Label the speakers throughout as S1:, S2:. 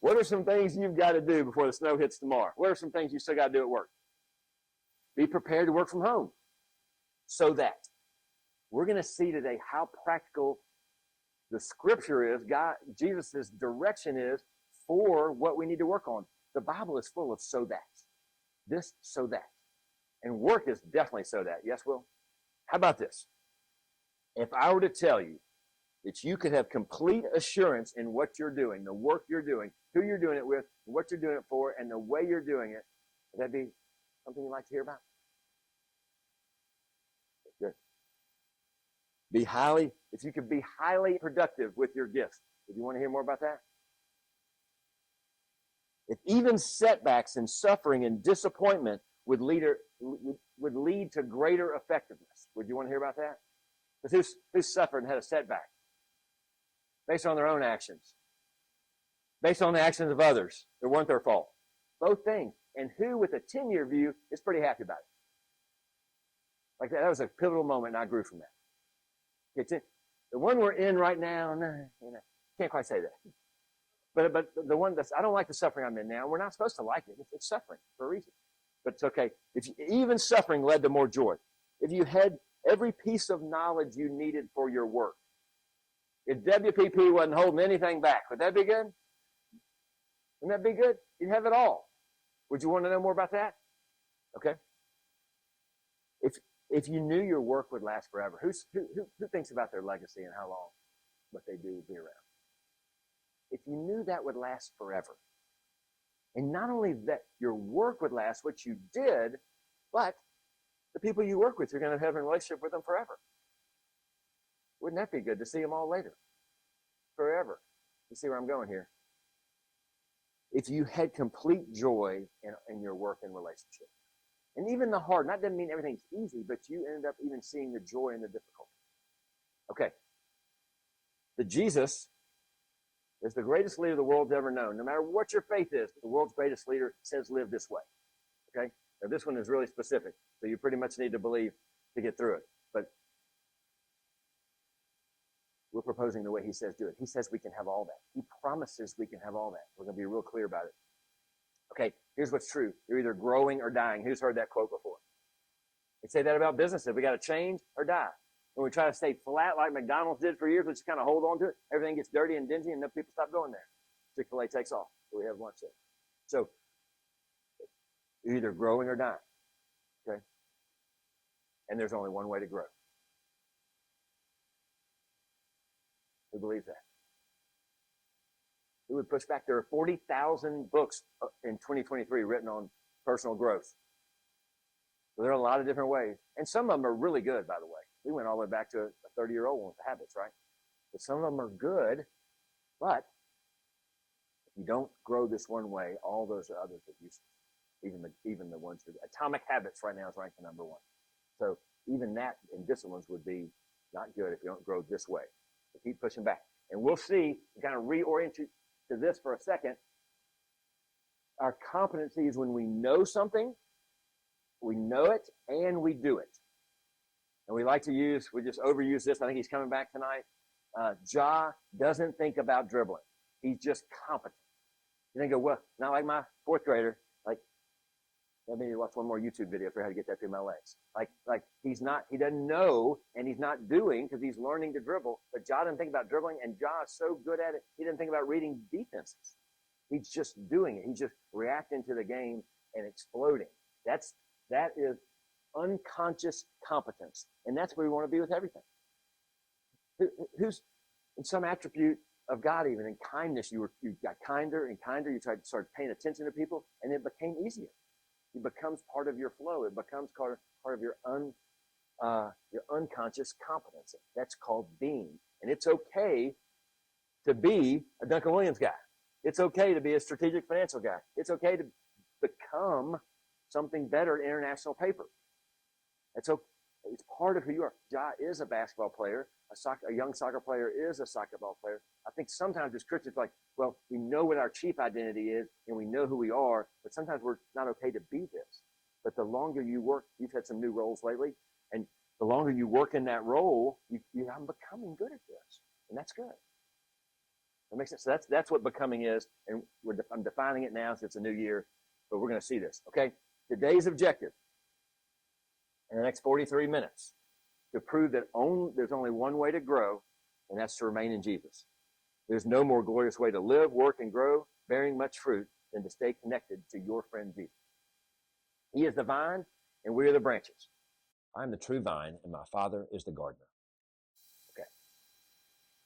S1: What are some things you've got to do before the snow hits tomorrow? What are some things you still got to do at work? Be prepared to work from home. So that we're going to see today how practical the scripture is, Jesus' direction is for what we need to work on. The Bible is full of so that. This, so that. And work is definitely so that. Yes, Will? How about this? If I were to tell you that you could have complete assurance in what you're doing, the work you're doing, who you're doing it with, what you're doing it for, and the way you're doing it, would that be something you'd like to hear about? Good. If you could be highly productive with your gifts. Would you want to hear more about that? If even setbacks and suffering and disappointment would lead to greater effectiveness. Would you want to hear about that? Because who's suffered and had a setback? Based on their own actions. Based on the actions of others. It weren't their fault. Both things. And who, with a 10-year view, is pretty happy about it. Like that was a pivotal moment, and I grew from that. The one we're in right now, can't quite say that. But the one I don't like the suffering I'm in now. We're not supposed to like it. It's suffering for a reason. But it's okay. Even suffering led to more joy. If you had every piece of knowledge you needed for your work, if WPP wasn't holding anything back, would that be good? Wouldn't that be good? You'd have it all. Would you want to know more about that? Okay. If you knew your work would last forever, who thinks about their legacy and how long what they do will be around? If you knew that would last forever, and not only that your work would last, what you did, but the people you work with, you're going to have a relationship with them forever. Wouldn't that be good to see them all later? Forever. You see where I'm going here? If you had complete joy in your work and relationship, and even the hard, that doesn't mean everything's easy, but you end up even seeing the joy in the difficulty. Okay. The Jesus is the greatest leader the world's ever known. No matter what your faith is, the world's greatest leader says live this way. Okay? Now this one is really specific, so you pretty much need to believe to get through it. But we're proposing the way he says do it. He says we can have all that. He promises we can have all that. We're going to be real clear about it. Okay, here's what's true. You're either growing or dying. Who's heard that quote before? They say that about businesses. We got to change or die. When we try to stay flat like McDonald's did for years, we just kind of hold on to it. Everything gets dirty and dingy, and then people stop going there. Chick-fil-A takes off. So we have lunch there. So you're either growing or dying. Okay? And there's only one way to grow. Who believes that? Who would push back? There are 40,000 books in 2023 written on personal growth. So there are a lot of different ways. And some of them are really good, by the way. We went all the way back to a 30-year-old one with the habits, right? But some of them are good, but if you don't grow this one way, all those are others are useless. Even the ones that Atomic Habits right now is ranked number 1. So even that in disciplines would be not good if you don't grow this way. So keep pushing back. And we'll see, kind of reorient you to this for a second. Our competency is when we know something, we know it, and we do it. And we just overuse this. I think he's coming back tonight. Ja doesn't think about dribbling. He's just competent. You think, well, not like my 4th grader. Like, let me watch one more YouTube video for how to get that through my legs. Like he doesn't know, and he's not doing because he's learning to dribble. But Ja didn't think about dribbling, and Ja is so good at it, he didn't think about reading defenses. He's just doing it. He's just reacting to the game and exploding. That is unconscious competence. And that's where we want to be with everything. Who's in some attribute of God, even in kindness, you got kinder and kinder. You started paying attention to people, and it became easier. It becomes part of your flow. It becomes part of your unconscious competency. That's called being. And it's okay to be a Duncan Williams guy. It's okay to be a strategic financial guy. It's okay to become something better in international paper. It's part of who you are. Ja is a basketball player. A young soccer player is a soccer ball player. I think sometimes as Christians, well, we know what our chief identity is and we know who we are, but sometimes we're not okay to be this. But the longer you work, you've had some new roles lately, and the longer you work in that role, I'm becoming good at this, and that's good. That makes sense. So that's what becoming is, and I'm defining it now since it's a new year, but we're going to see this. Okay, today's objective in the next 43 minutes to prove that there's only one way to grow, and that's to remain in Jesus. There's no more glorious way to live, work, and grow, bearing much fruit, than to stay connected to your friend Jesus. He is the vine, and we are the branches. I am the true vine, and my Father is the gardener. Okay.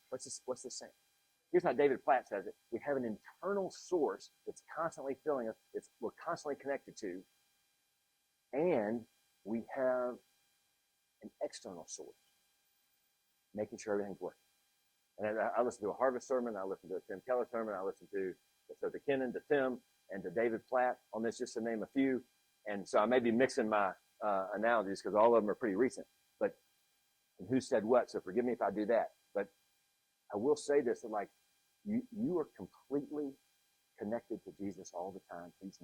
S1: What's this saying? Here's how David Platt says it. We have an internal source that's constantly filling us, we're constantly connected to, and we have an external source, making sure everything's working. And I listened to a Harvest sermon, I listened to a Tim Keller sermon, I listened to Kennan, to Tim, and to David Platt on this, just to name a few. And so I may be mixing my analogies because all of them are pretty recent. But and who said what? So forgive me if I do that. But I will say this: that like you are completely connected to Jesus all the time. He's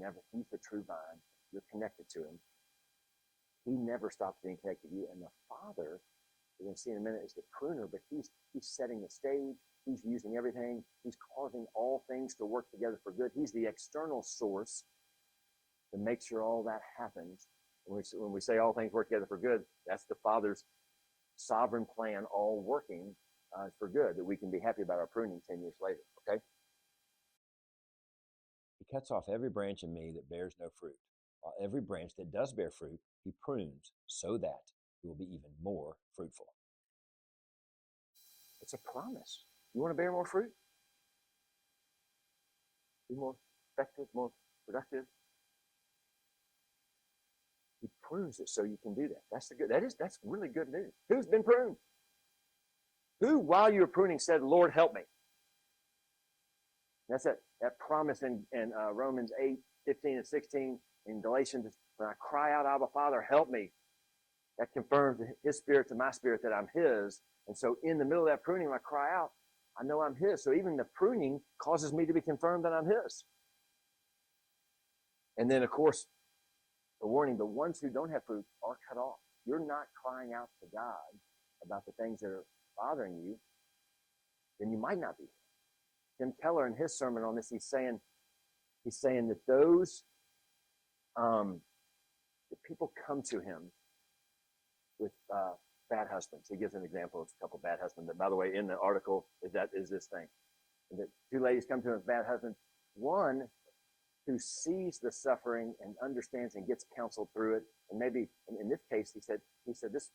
S1: the true vine. You're connected to him. He never stops being connected to you. And the Father, we're going to see in a minute, is the pruner, but he's setting the stage. He's using everything. He's causing all things to work together for good. He's the external source to make sure all that happens. When we say all things work together for good, that's the Father's sovereign plan, all working for good, that we can be happy about our pruning 10 years later, okay? He cuts off every branch in me that bears no fruit, while every branch that does bear fruit, he prunes so that it will be even more fruitful. It's a promise. You want to bear more fruit? Be more effective, more productive? He prunes it so you can do that. That's really good news. Who's been pruned? Who, while you were pruning, said, Lord, help me? That's that promise in Romans 8, 15 and 16, in Galatians, when I cry out, Abba, Father, help me. That confirms his spirit to my spirit that I'm his. And so in the middle of that pruning, when I cry out, I know I'm his. So even the pruning causes me to be confirmed that I'm his. And then, of course, the warning, the ones who don't have fruit are cut off. You're not crying out to God about the things that are bothering you, then you might not be. Tim Keller, in his sermon on this, he's saying that those the people come to him with bad husbands. He gives an example of a couple of bad husbands. That, by the way, in the article is this thing. And that two ladies come to him with bad husbands. One who sees the suffering and understands and gets counseled through it. And maybe in this case, he said this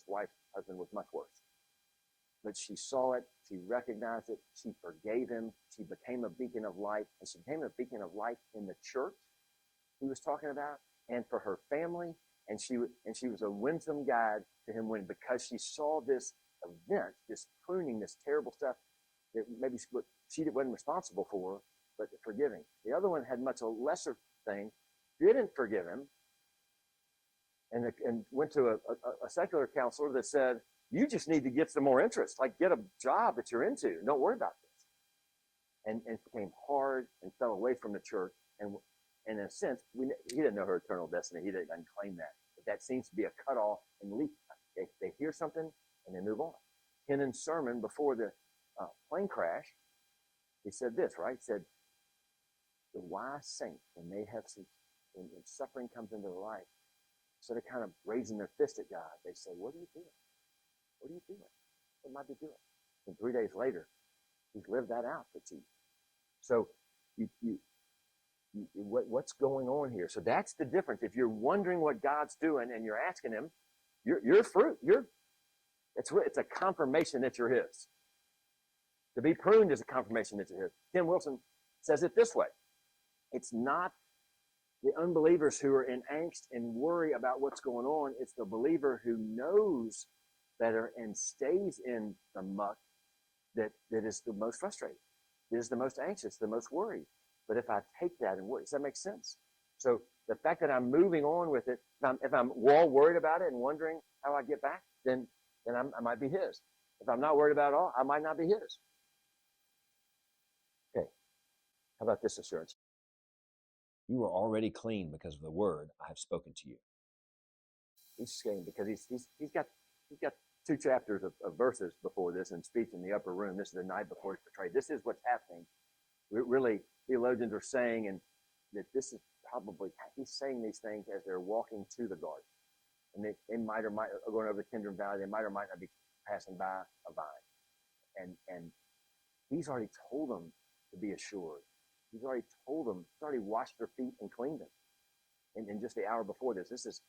S1: wife's husband was much worse. But she saw it, she recognized it, she forgave him, she became a beacon of light, and she became a beacon of light in the church he was talking about, and for her family, and she was a winsome guide to him because she saw this event, this pruning, this terrible stuff that maybe she wasn't responsible for, but forgiving. The other one had much a lesser thing, didn't forgive him, and went to a secular counselor that said, you just need to get some more interest, like get a job that you're into. Don't worry about this. And became hard and fell away from the church. And in a sense, he didn't know her eternal destiny. He didn't claim that. But that seems to be a cutoff and leap. They hear something and they move on. Kennan's sermon before the plane crash, he said this, right? He said, the wise saints, when suffering comes into their life, instead of kind of raising their fist at God, they say, what are you doing? What are you doing? What might be doing? And 3 days later, he's lived that out for Jesus. So what's going on here? So that's the difference. If you're wondering what God's doing and you're asking him, you're fruit. It's a confirmation that you're his. To be pruned is a confirmation that you're his. Ken Wilson says it this way. It's not the unbelievers who are in angst and worry about what's going on. It's the believer who knows better and stays in the muck that is the most frustrated, that is the most anxious, the most worried. But if I take that and worry, does that make sense? So the fact that I'm moving on with it, if I'm all worried about it and wondering how I get back, then I might be his. If I'm not worried about it all, I might not be his. Okay. How about this assurance? You are already clean because of the word I have spoken to you. He's saying because he's got 2 chapters of verses before this in speech in the upper room. This is the night before he's betrayed. This is what's happening. Really, theologians are saying, and that this is probably, he's saying these things as they're walking to the garden. And they might or might, going over the Kidron Valley, they might or might not be passing by a vine. And he's already told them to be assured. He's already told them, he's already washed their feet and cleaned them. And just the hour before this is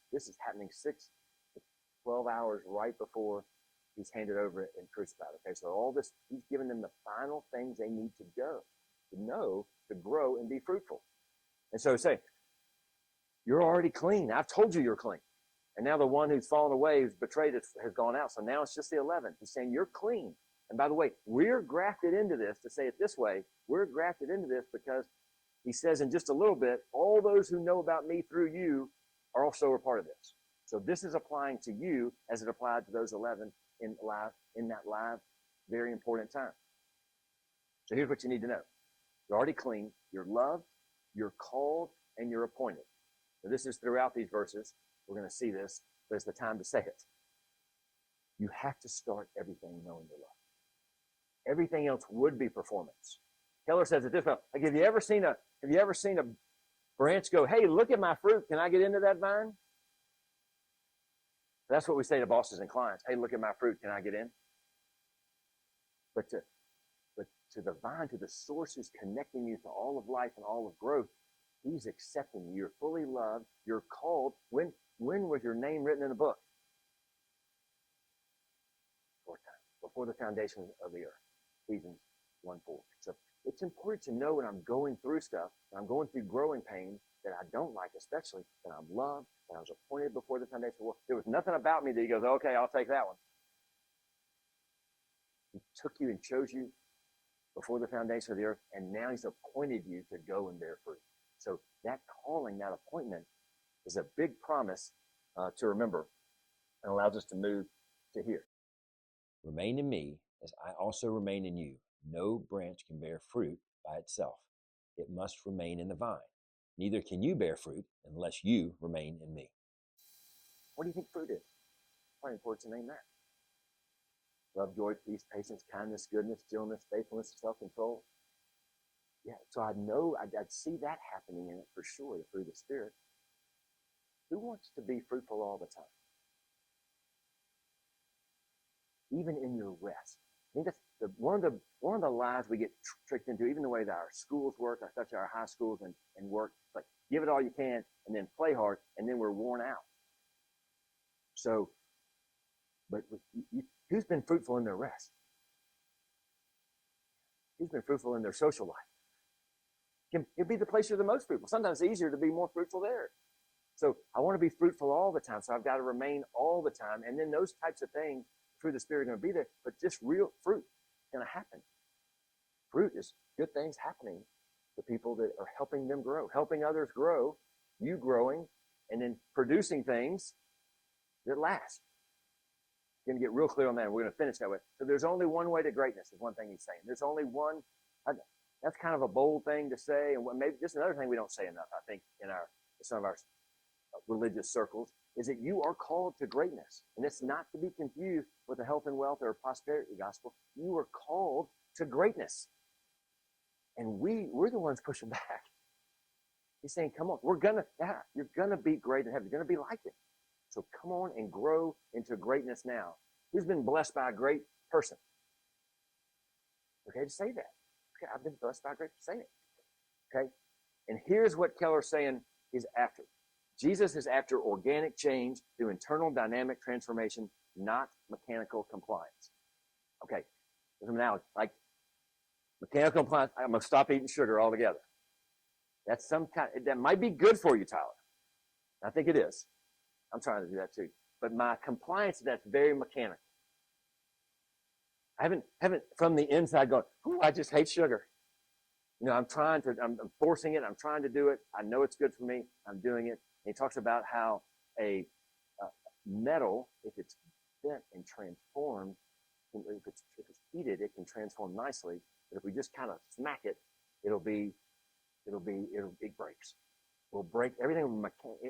S1: happening 6 to 12 hours right before he's handed over and crucified. Okay, so all this, he's given them the final things they need to go, to know, to grow and be fruitful. And so say, you're already clean. I've told you you're clean. And now the one who's fallen away, who's betrayed us, has gone out. So now it's just the 11. He's saying, you're clean. And by the way, we're grafted into this, to say it this way, we're grafted into this because he says in just a little bit, all those who know about me through you are also a part of this. So this is applying to you as it applied to those 11 in that live, very important time. So here's what you need to know. You're already clean, you're loved, you're called, and you're appointed. So this is throughout these verses. We're going to see this, but it's the time to say it. You have to start everything knowing you're loved. Everything else would be performance. Keller says it this way. Like, have you ever seen a branch go, hey, look at my fruit. Can I get into that vine? That's what we say to bosses and clients. Hey, look at my fruit. Can I get in? But to the vine, to the source who's connecting you to all of life and all of growth, he's accepting you. You're fully loved. You're called. When was your name written in the book? Before the foundation of the earth. Ephesians 1:4. So it's important to know when I'm going through stuff, when I'm going through growing pains that I don't like, especially that I'm loved, that I was appointed before the foundation of the world. There was nothing about me that he goes, okay, I'll take that one. He took you and chose you before the foundation of the earth, and now he's appointed you to go and bear fruit. So that calling, that appointment is a big promise to remember and allows us to move to here. Remain in me as I also remain in you. No branch can bear fruit by itself. It must remain in the vine. Neither can you bear fruit unless you remain in me. What do you think fruit is? Probably important to name that. Love, joy, peace, patience, kindness, goodness, gentleness, faithfulness, self-control. Yeah, so I know I'd see that happening in it for sure, the fruit of the Spirit. Who wants to be fruitful all the time? Even in your rest. I think that's one of the lies we get tricked into, even the way that our schools work, especially our high schools and work. Like, give it all you can and then play hard, and then we're worn out. So, but who's been fruitful in their rest? Who's been fruitful in their social life? It'd be the place you're the most fruitful. Sometimes it's easier to be more fruitful there. So I want to be fruitful all the time. So I've got to remain all the time. And then those types of things, fruit of the Spirit, are going to be there. But just real fruit is going to happen. Fruit is good things happening to people that are helping them grow, helping others grow, you growing, and then producing things that last. We're going to get real clear on that, and we're going to finish that way. So there's only one way to greatness is one thing he's saying. There's only one. That's kind of a bold thing to say, and maybe just another thing we don't say enough, I think, in some of our religious circles, is that you are called to greatness. And it's not to be confused with the health and wealth or prosperity gospel. You are called to greatness. And we're the ones pushing back. He's saying, come on, you're going to be great in heaven. You're going to be like it. So come on and grow into greatness now. Who's been blessed by a great person? Okay, to say that. Okay, I've been blessed by a great person. Say it. Okay? And here's what Keller's saying is after. Jesus is after organic change through internal dynamic transformation, not mechanical compliance. Okay, there's an analogy. Like mechanical compliance, I'm going to stop eating sugar altogether. That's that might be good for you, Tyler. I think it is. I'm trying to do that too. But my compliance to that's very mechanical. I haven't from the inside gone, I just hate sugar. You know, I'm forcing it. I'm trying to do it. I know it's good for me. I'm doing it. And he talks about how a metal, if it's bent and transformed, if it's heated, it can transform nicely. But if we just kind of smack it, it breaks. We'll break everything.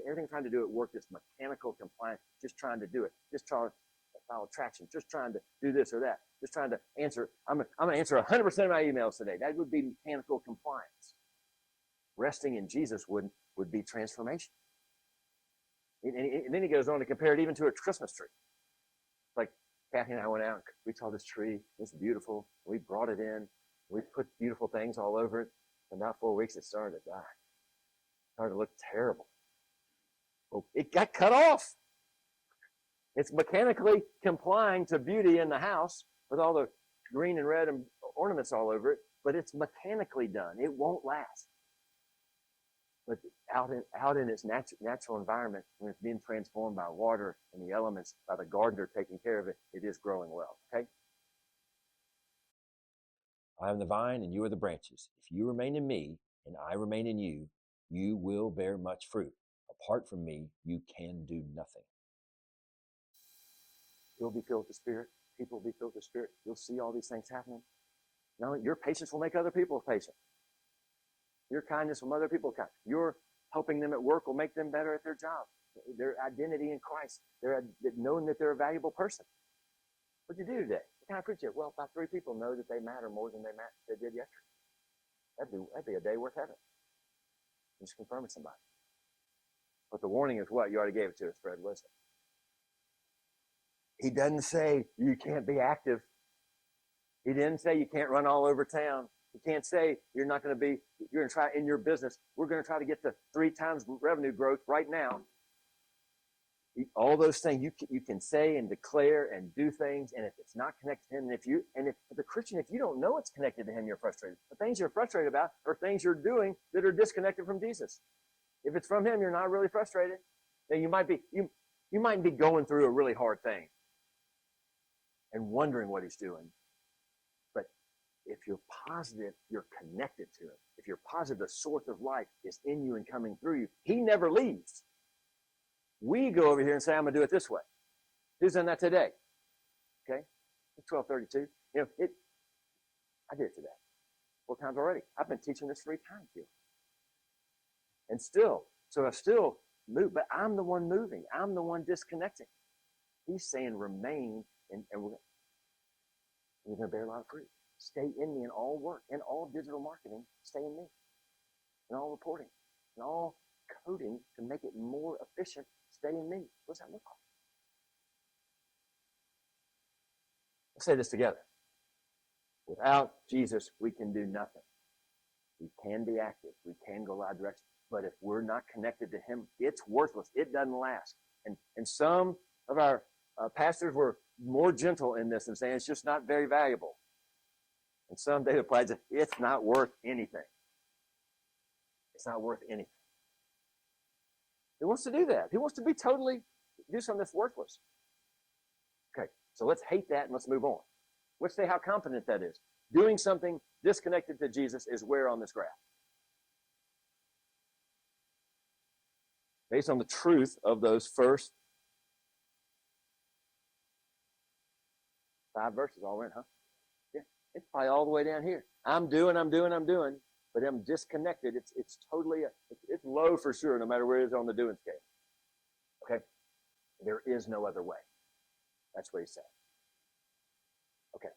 S1: Everything trying to do it work is mechanical compliance. Just trying to do it. Just trying. file attraction, just trying to do this or that, just trying to answer. I'm going to answer 100% of my emails today. That would be mechanical compliance. Resting in Jesus would be transformation. And then he goes on to compare it even to a Christmas tree. Like Kathy and I went out, and we saw this tree. It's beautiful. We brought it in. We put beautiful things all over it. And about 4 weeks, it started to die. It started to look terrible. Well, it got cut off. It's mechanically complying to beauty in the house with all the green and red and ornaments all over it, but it's mechanically done. It won't last. But out in its natural environment, when it's being transformed by water and the elements, by the gardener taking care of it, it is growing well. Okay? I am the vine and you are the branches. If you remain in me and I remain in you, you will bear much fruit. Apart from me, you can do nothing. You'll be filled with the Spirit. People will be filled with the Spirit. You'll see all these things happening. Now, your patience will make other people patient. Your kindness will make other people kind. Your helping them at work will make them better at their job. Their identity in Christ. They're knowing that they're a valuable person. What'd you do today? What kind of preach it? Well, about 3 people know that they matter more than they did yesterday. That'd be a day worth having. Just confirming somebody. But the warning is what? You already gave it to us, Fred, wasn't it? He doesn't say you can't be active. He didn't say you can't run all over town. He can't say you're going to try in your business. We're going to try to get to 3 times revenue growth right now. All those things you can say and declare and do things, and if it's not connected to him, and if the Christian, if you don't know it's connected to him, you're frustrated. The things you're frustrated about are things you're doing that are disconnected from Jesus. If it's from him, you're not really frustrated. Then you might be going through a really hard thing and wondering what he's doing. But if you're positive, you're connected to him. If you're positive, the source of life is in you and coming through you. He never leaves. We go over here and say, I'm going to do it this way. Who's done that today? Okay? It's 12:32. I did it today. 4 times already. I've been teaching this 3 times here. And I still move, but I'm the one moving. I'm the one disconnecting. He's saying remain, and we're going to bear a lot of fruit. Stay in me in all work, in all digital marketing. Stay in me. In all reporting, in all coding to make it more efficient. Stay in me. What does that look like? Let's say this together. Without Jesus, we can do nothing. We can be active. We can go a lot of directions. But if we're not connected to him, it's worthless. It doesn't last. And some of our pastors were more gentle in this and saying it's just not very valuable. And some they applied to it's not worth anything. It's not worth anything. He wants to do that. He wants to do something that's worthless. Okay, so let's hate that and let's move on. Let's say how confident that is. Doing something disconnected to Jesus is where on this graph? Based on the truth of those first 5 verses all in, huh? Yeah, it's probably all the way down here. I'm doing, but I'm disconnected. It's totally, it's low for sure, no matter where it is on the doing scale. Okay? There is no other way. That's what he's saying. Okay.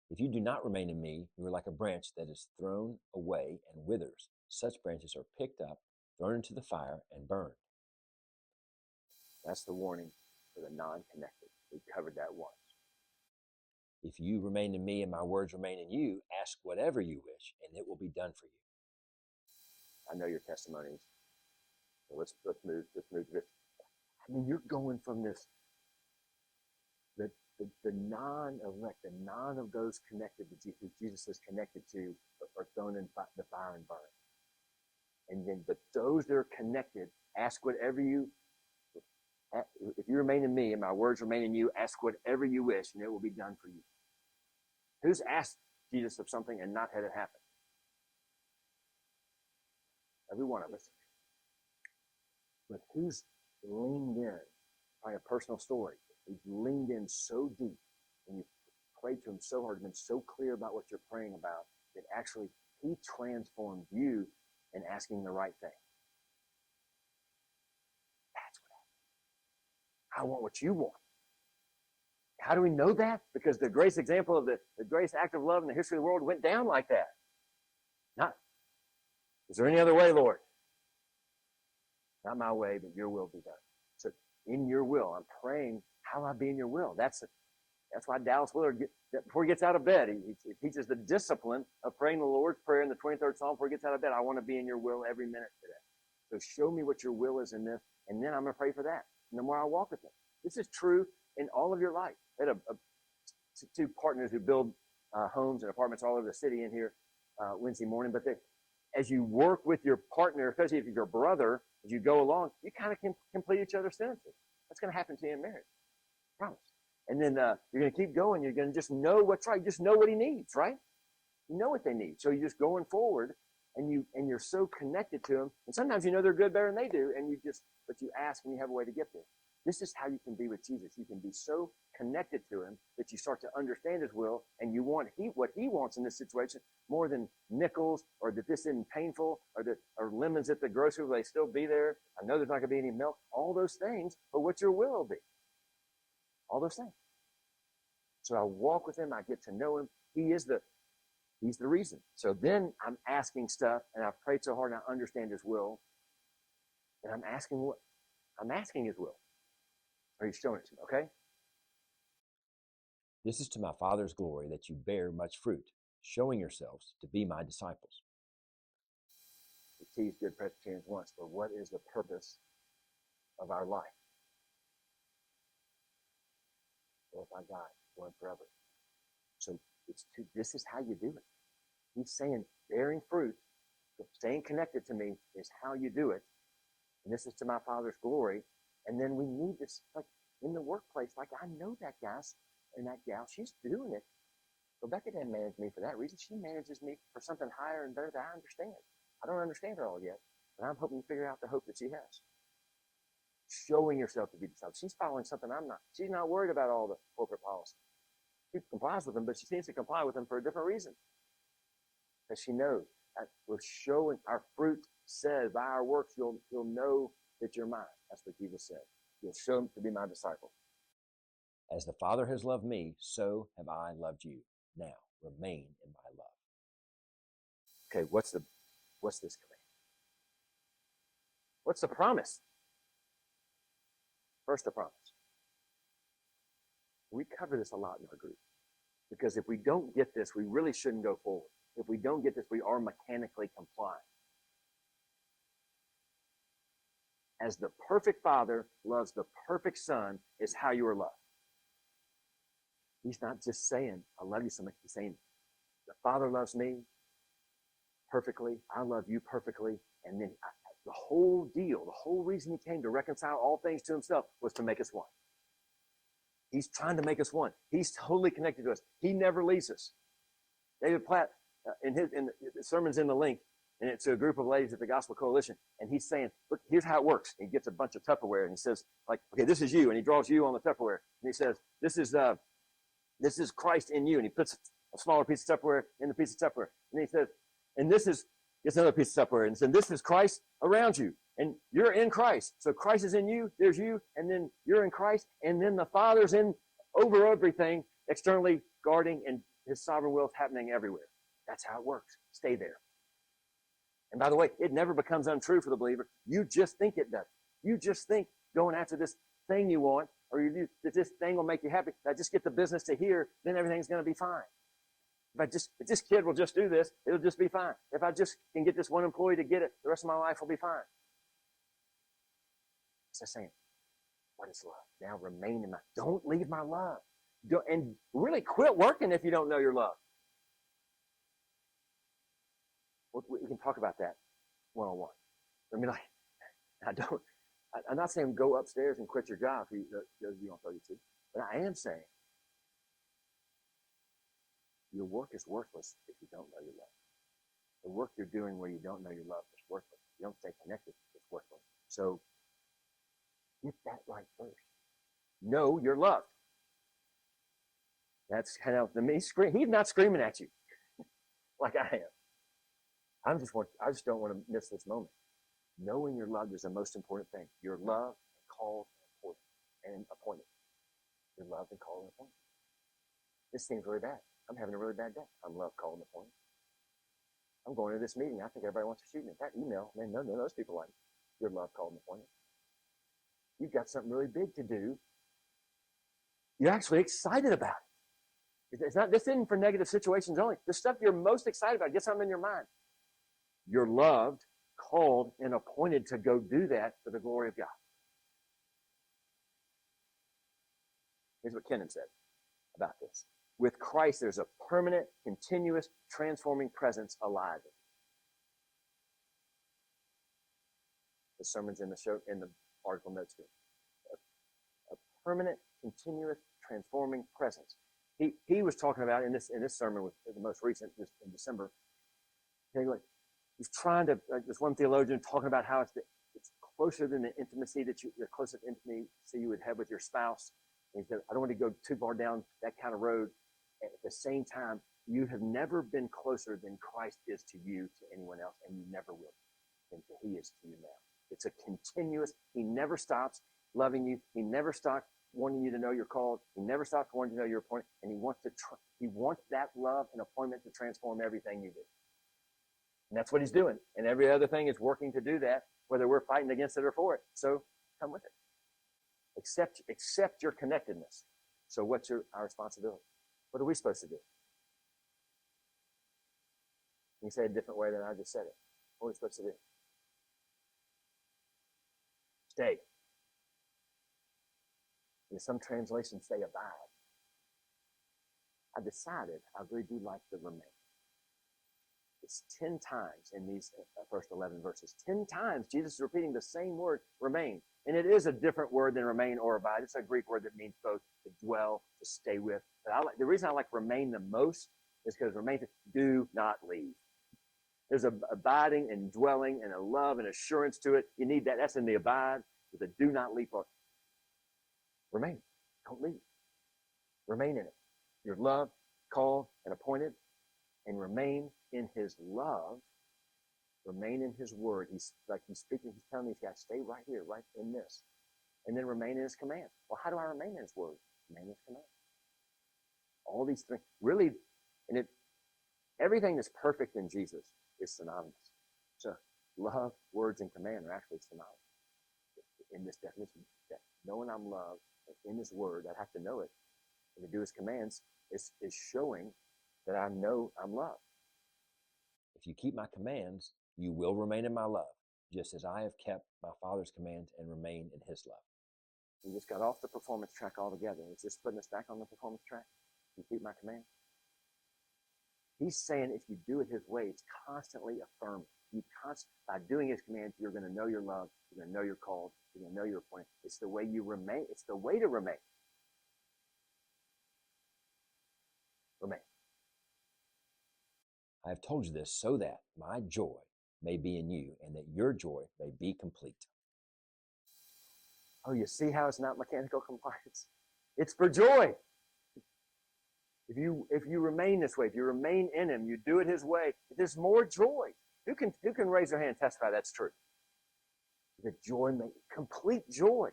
S1: If you do not remain in me, you are like a branch that is thrown away and withers. Such branches are picked up, thrown into the fire, and burned. That's the warning for the non-connected. We covered that once. If you remain in me and my words remain in you, ask whatever you wish, and it will be done for you. I know your testimonies. So let's move to this. I mean, you're going from this, the non-elect, the non of those connected to Jesus, Jesus is connected to, are thrown in the fire and burned. And then, but those that are connected, ask whatever if you remain in me and my words remain in you, ask whatever you wish, and it will be done for you. Who's asked Jesus of something and not had it happen? Every one of us. But who's leaned in? Probably a personal story. Who's leaned in so deep, and you prayed to him so hard, and been so clear about what you're praying about, that actually he transformed you in asking the right thing. That's what happened. I want what you want. How do we know that? Because the greatest example of the greatest act of love in the history of the world went down like that. Not, is there any other way, Lord? Not my way, but your will be done. So in your will, I'm praying, how will I be in your will? That's why Dallas Willard, before he gets out of bed, he teaches the discipline of praying the Lord's Prayer in the 23rd Psalm before he gets out of bed. I want to be in your will every minute today. So show me what your will is in this, and then I'm going to pray for that. And the more I walk with him. This is true in all of your life. I had two partners who build homes and apartments all over the city in here Wednesday morning, but as you work with your partner, especially if you're your brother, as you go along, you kind of can complete each other's sentences. That's going to happen to you in marriage. I promise. And then you're going to keep going. You're going to just know what's right. Just know what he needs, right? You know what they need. So you're just going forward, and you're so connected to them. And sometimes you know they're good better than they do, but you ask and you have a way to get there. This is how you can be with Jesus. You can be so connected to him that you start to understand his will, and you want what he wants in this situation more than nickels, or that this isn't painful, or lemons at the grocery, will they still be there? I know there's not going to be any milk. All those things, but what your will be. All those things. So I walk with him. I get to know him. He's the reason. So then I'm asking stuff, and I've prayed so hard, and I understand his will. And I'm asking his will. Or he's showing it to me, okay?
S2: This is to my Father's glory that you bear much fruit, showing yourselves to be my disciples.
S1: We teased good Presbyterians once, but what is the purpose of our life? Glorify God, going forever. So this is how you do it. He's saying bearing fruit, staying connected to me is how you do it. And this is to my Father's glory. And then we need this, like in the workplace, like I know that guy and that gal, she's doing it. Rebecca didn't manage me for that reason. She manages me for something higher and better that I understand. I don't understand her all yet, but I'm hoping to figure out the hope that she has. Showing yourself to be disciple. She's following something I'm not. She's not worried about all the corporate policy. She complies with them, but she needs to comply with them for a different reason. Because she knows that we're showing our fruit says by our works you'll know that you're mine. That's what Jesus said. You'll show them to be my disciple.
S2: As the Father has loved me, so have I loved you. Now remain in my love.
S1: Okay, what's this command? What's the promise? First, the promise. We cover this a lot in our group. Because if we don't get this, we really shouldn't go forward. If we don't get this, we are mechanically complying. As the perfect Father loves the perfect Son is how you are loved. He's not just saying, I love you so much. He's saying, the Father loves me perfectly. I love you perfectly. And then the whole deal, the whole reason he came to reconcile all things to himself was to make us one. He's trying to make us one. He's totally connected to us. He never leaves us. David Platt, in the sermon's in the link, and it's a group of ladies at the Gospel Coalition, and he's saying, look, here's how it works. He gets a bunch of Tupperware, and he says, like, okay, this is you, and he draws you on the Tupperware, and he says, this is Christ in you, and he puts a smaller piece of Tupperware in the piece of Tupperware, and he says, and this is another piece of Tupperware, and said, this is Christ around you, and you're in Christ. So Christ is in you, there's you, and then you're in Christ, and then the Father's in over everything, externally guarding, and his sovereign will is happening everywhere. That's how it works. Stay there. And by the way, it never becomes untrue for the believer. You just think it does. You just think going after this thing you want, or you do that this thing will make you happy. If I just get the business to here, then everything's going to be fine. If this kid will just do this, it'll just be fine. If I just can get this one employee to get it, the rest of my life will be fine. So saying, what is love? Now remain in my, don't leave my love. And really quit working if you don't know your love. We can talk about that one-on-one. I mean, I'm not saying go upstairs and quit your job, those of you on 32, but I am saying your work is worthless if you don't know your love. The work you're doing where you don't know your love is worthless. If you don't stay connected, it's worthless. So get that right first. Know you're loved. That's kind of he's not screaming at you like I am. I just don't want to miss this moment. Knowing you're loved is the most important thing. You're loved, called, and appointed. You're loved and called and appointed. This seems really bad. I'm having a really bad day. I'm loved, called, and appointed. I'm going to this meeting. I think everybody wants to shoot me. That email, man, none of those people like me. You're loved, called, and appointed. You've got something really big to do. You're actually excited about it. It's not, this isn't for negative situations only. The stuff you're most excited about, get something in your mind. You're loved, called, and appointed to go do that for the glory of God. Here's what Kennan said about this. With Christ, there's a permanent, continuous, transforming presence alive. The sermon's in the show, in the article notes too. A permanent, continuous, transforming presence. He was talking about in this sermon with the most recent, just in December. He's trying to, like this one theologian talking about how it's closer than the intimacy the closest intimacy you would have with your spouse. And he said, I don't want to go too far down that kind of road. At the same time, you have never been closer than Christ is to you, to anyone else, and you never will than he is to you now. It's a continuous, he never stops loving you. He never stops wanting you to know you're called. He never stops wanting you to know you're appointed. And he wants that love and appointment to transform everything you do. And that's what he's doing. And every other thing is working to do that, whether we're fighting against it or for it. So come with it. Accept your connectedness. So what's our responsibility? What are we supposed to do? Can you say it a different way than I just said it? What are we supposed to do? Stay. In some translations say abide. I decided I really do like the remain. It's 10 times in these first 11 verses. 10 times Jesus is repeating the same word, remain. And it is a different word than remain or abide. It's a Greek word that means both to dwell, to stay with. But the reason I like remain the most is because remain, do not leave. There's a abiding and dwelling and a love and assurance to it. You need that. That's in the abide with a do not leave part. Remain. Don't leave. Remain in it. You're loved, called, and appointed. And remain in his love. Remain in his word. He's speaking, he's telling these guys, stay right here, right in this. And then remain in his command. Well, how do I remain in his word? Remain in his command. All these things, really, and everything that's perfect in Jesus is synonymous. So love, words, and command are actually synonymous in this definition. That knowing I'm loved in his word, I have to know it, and to do his commands is showing that I know I'm loved.
S2: If you keep my commands, you will remain in my love, just as I have kept my Father's commands and remain in his love.
S1: We just got off the performance track altogether. It's just putting us back on the performance track. You keep my commands. He's saying if you do it his way, it's constantly affirming. By doing his commands, you're going to know you're loved. You're going to know you're called. You're going to know you're appointed. It's the way you remain. It's the way to remain. Remain.
S2: I have told you this so that my joy may be in you and that your joy may be complete.
S1: Oh, you see how it's not mechanical compliance? It's for joy. If you remain this way, if you remain in him, you do it his way, there's more joy. Who can raise their hand and testify that's true? The joy, complete joy.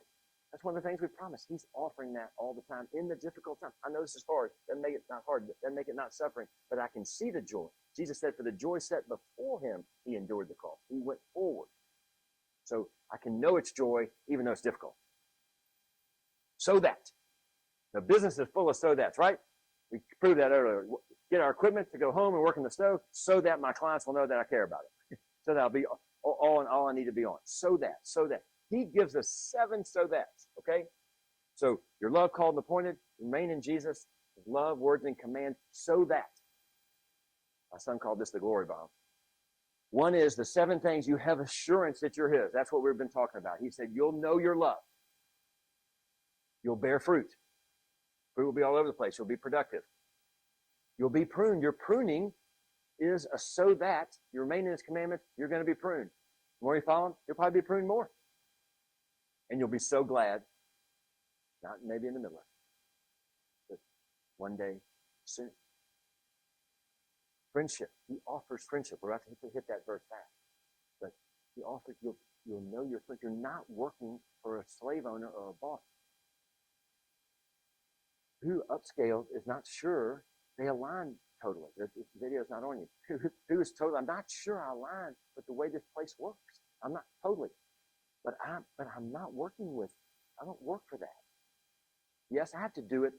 S1: That's one of the things we promise. He's offering that all the time in the difficult time. I know this is hard. Doesn't make it not hard. Doesn't make it not suffering. But I can see the joy. Jesus said, for the joy set before him, he endured the cross. He went forward. So I can know it's joy, even though it's difficult. So that. The business is full of so that's, right? We proved that earlier. Get our equipment to go home and work in the stove so that my clients will know that I care about it. So that I'll be all I need to be on. So that. He gives us 7 so that's, okay? So your love, called, and appointed, remain in Jesus, love, words, and command, so that. My son called this the glory bomb. One is the 7 things you have assurance that you're his. That's what we've been talking about. He said, you'll know your love. You'll bear fruit. Fruit will be all over the place. You'll be productive. You'll be pruned. Your pruning is a so that you remain in his commandments, you're going to be pruned. The more you follow him, you'll probably be pruned more. And you'll be so glad, not maybe in the middle of it, but one day soon. Friendship. He offers friendship. We're about to hit that verse back. But he offers, you'll know your friend. You're not working for a slave owner or a boss. who upscaled is not sure they align totally. The video's not on you. Who is totally, I'm not sure I align with the way this place works. I'm not totally. But I'm not working with, I don't work for that. Yes, I have to do it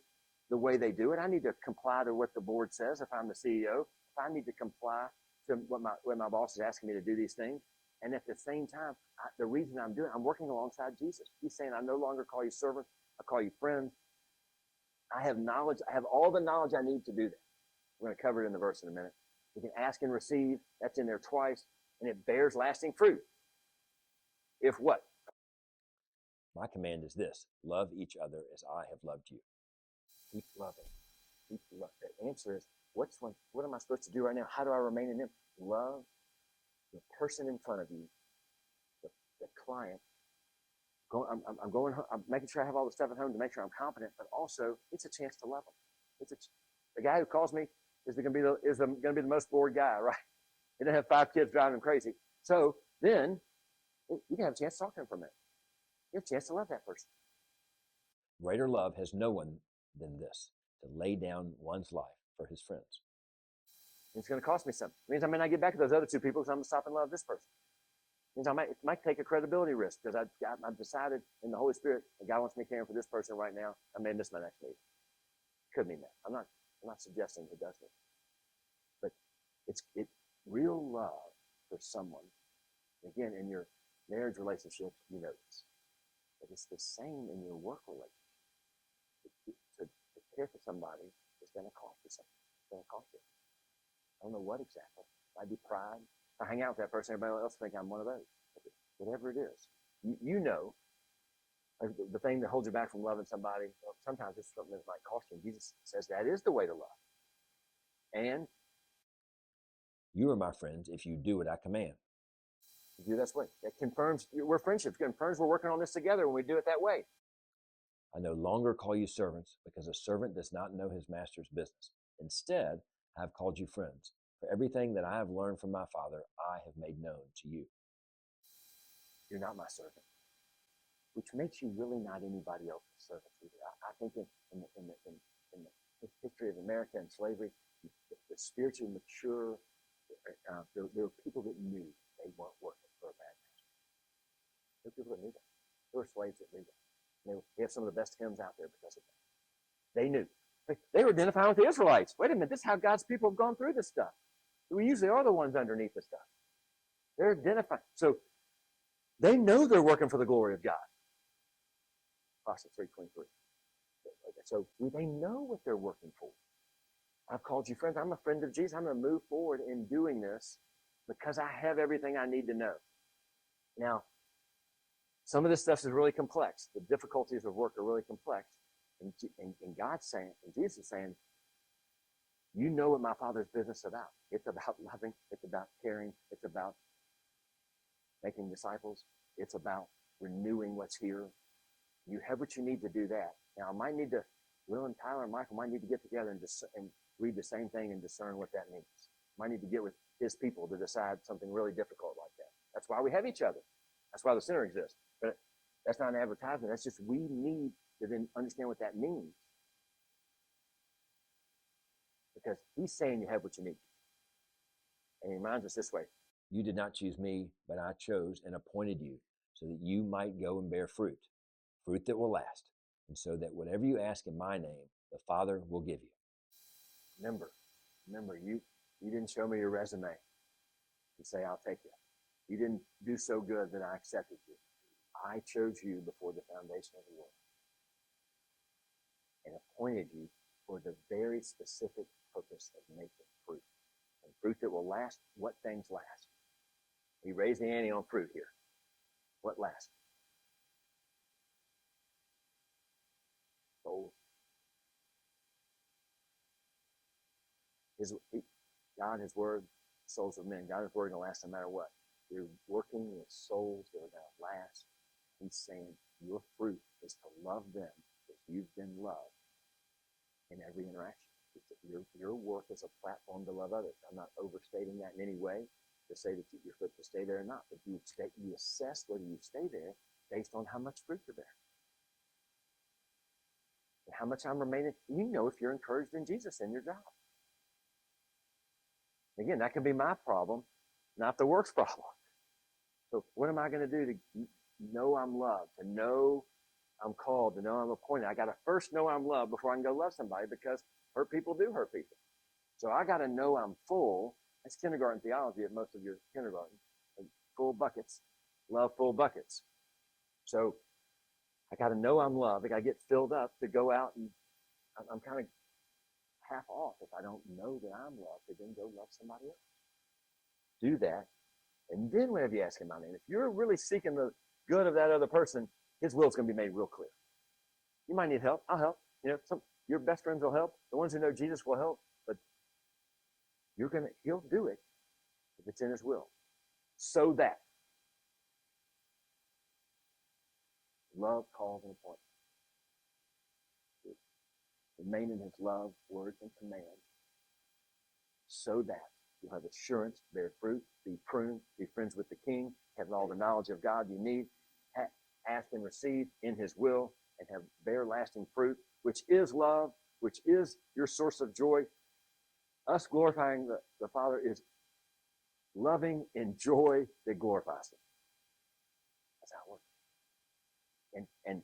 S1: the way they do it. I need to comply to what the board says if I'm the CEO. If I need to comply to what my boss is asking me to do these things. And at the same time, the reason I'm working alongside Jesus. He's saying, I no longer call you servants, I call you friends. I have knowledge, I have all the knowledge I need to do that. We're going to cover it in the verse in a minute. You can ask and receive, that's in there twice, and it bears lasting fruit. If what?
S2: My command is this: love each other as I have loved you.
S1: Keep loving. Keep loving. The answer is, what am I supposed to do right now? How do I remain in him? Love the person in front of you, the client. I'm going home, I'm making sure I have all the stuff at home to make sure I'm competent, but also it's a chance to love them. The guy who calls me is going to be the most bored guy, right? He doesn't have 5 kids driving him crazy. So then you can have a chance to talk to him for a minute. You have a chance to love that person.
S2: Greater love has no one than this, to lay down one's life for his friends.
S1: It's going to cost me something. It means I may not get back to those other 2 people because I'm going to stop and love this person. It means it might take a credibility risk because I've decided in the Holy Spirit that God wants me caring for this person right now. I may miss my next meeting. Could mean that. I'm not suggesting it doesn't. But it's real love for someone. Again, in your marriage relationship, you know this. But it's the same in your work relationship. To care for somebody is going to cost you something. It's going to cost you. I don't know what exactly. It might be pride. If I hang out with that person, everybody else think I'm one of those. Whatever it is. You know, the thing that holds you back from loving somebody, well, sometimes it's something that might cost you. Jesus says that is the way to love. And
S2: you are my friends if you do what I command.
S1: You do this way. That confirms we're friendships. It confirms we're working on this together when we do it that way.
S2: I no longer call you servants because a servant does not know his master's business. Instead, I have called you friends. For everything that I have learned from my Father, I have made known to you.
S1: You're not my servant, which makes you really not anybody else's servant either. I think in the history of America and slavery, the spiritually mature, there were people that knew they weren't working for a bad master. There were people that knew that. There were slaves that knew that. They have some of the best hymns out there because of that. They knew. They were identifying with the Israelites. Wait a minute, this is how God's people have gone through this stuff. We usually are the ones underneath the stuff. They're identifying. So they know they're working for the glory of God. Colossians 3:23. So they know what they're working for. I've called you friends. I'm a friend of Jesus. I'm going to move forward in doing this because I have everything I need to know. Now, some of this stuff is really complex. The difficulties of work are really complex. And God's saying, and Jesus is saying, you know what my Father's business is about. It's about loving. It's about caring. It's about making disciples. It's about renewing what's here. You have what you need to do that. Now, Will and Tyler and Michael might need to get together and read the same thing and discern what that means. Might need to get with his people to decide something really difficult like that. That's why we have each other. That's why the center exists. But that's not an advertisement. That's just we need to then understand what that means. Because he's saying you have what you need. And he reminds us this way.
S2: You did not choose me, but I chose and appointed you so that you might go and bear fruit that will last, and so that whatever you ask in my name, the Father will give you.
S1: Remember, you didn't show me your resume and say, I'll take you. You didn't do so good that I accepted you. I chose you before the foundation of the world and appointed you for the very specific purpose of making fruit. And fruit that will last. What things last? We raised the ante on fruit here. What lasts? Souls. God, His Word, souls of men. God, His Word, going to last no matter what. You're working with souls that are going to last. He's saying your fruit is to love them as you've been loved in every interaction. Your work is a platform to love others. I'm not overstating that in any way to say that you're fit to stay there or not, but you assess whether you stay there based on how much fruit you're bearing. and how much I'm remaining. You know if you're encouraged in Jesus in your job. Again, that can be my problem, not the work's problem. So what am I going to do to know I'm loved, to know I'm called, to know I'm appointed? I got to first know I'm loved before I can go love somebody, because hurt people do hurt people. So I got to know I'm full. That's kindergarten theology at most of your kindergarten. Full buckets, love full buckets. So I got to know I'm loved. I got to get filled up to go out, and I'm kind of half off if I don't know that I'm loved to then go love somebody else. Do that. And then whenever you ask him my name, if you're really seeking the good of that other person, his will is going to be made real clear. You might need help. I'll help. Your best friends will help. The ones who know Jesus will help. But he'll do it if it's in his will. So that love, calls, and appointments. Remain in his love, words, and commands, so that you'll have assurance, bear fruit, be pruned, be friends with the King, have all the knowledge of God you need, ask and receive in his will, and have bear lasting fruit, which is love, which is your source of joy. Us glorifying the Father is loving in joy that glorifies him. That's how it works. And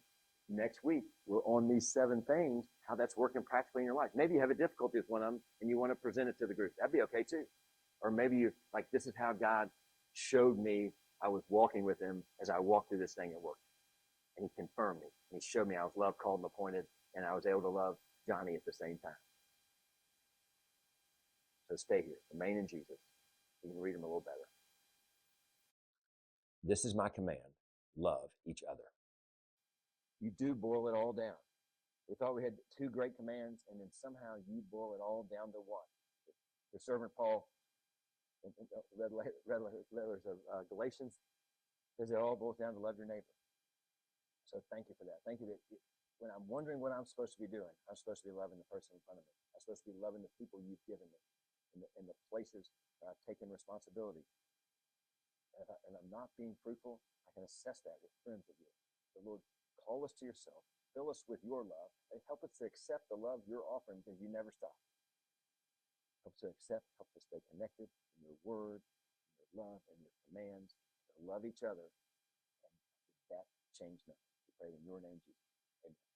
S1: next week, we're on these 7 things, how that's working practically in your life. Maybe you have a difficulty with one of them and you want to present it to the group. That'd be okay too. Or maybe you this is how God showed me I was walking with him as I walked through this thing at work. And he confirmed me. And he showed me I was loved, called, and appointed, and I was able to love Johnny at the same time. So stay here. Remain in Jesus. You can read him a little better.
S2: This is my command. Love each other.
S1: You do boil it all down. We thought we had 2 great commands, and then somehow you boil it all down to one. The servant Paul, in red letters of Galatians, says it all boils down to love your neighbor. So thank you for that. Thank you that when I'm wondering what I'm supposed to be doing, I'm supposed to be loving the person in front of me. I'm supposed to be loving the people you've given me in the places where I've taken responsibility. And I'm not being fruitful, I can assess that with friends of yours. The Lord, call us to yourself. Fill us with your love. And help us to accept the love you're offering, because you never stop. Help us to accept, help us stay connected in your word, in your love, and your commands, to love each other. And that change nothing. We pray in your name, Jesus. Amen.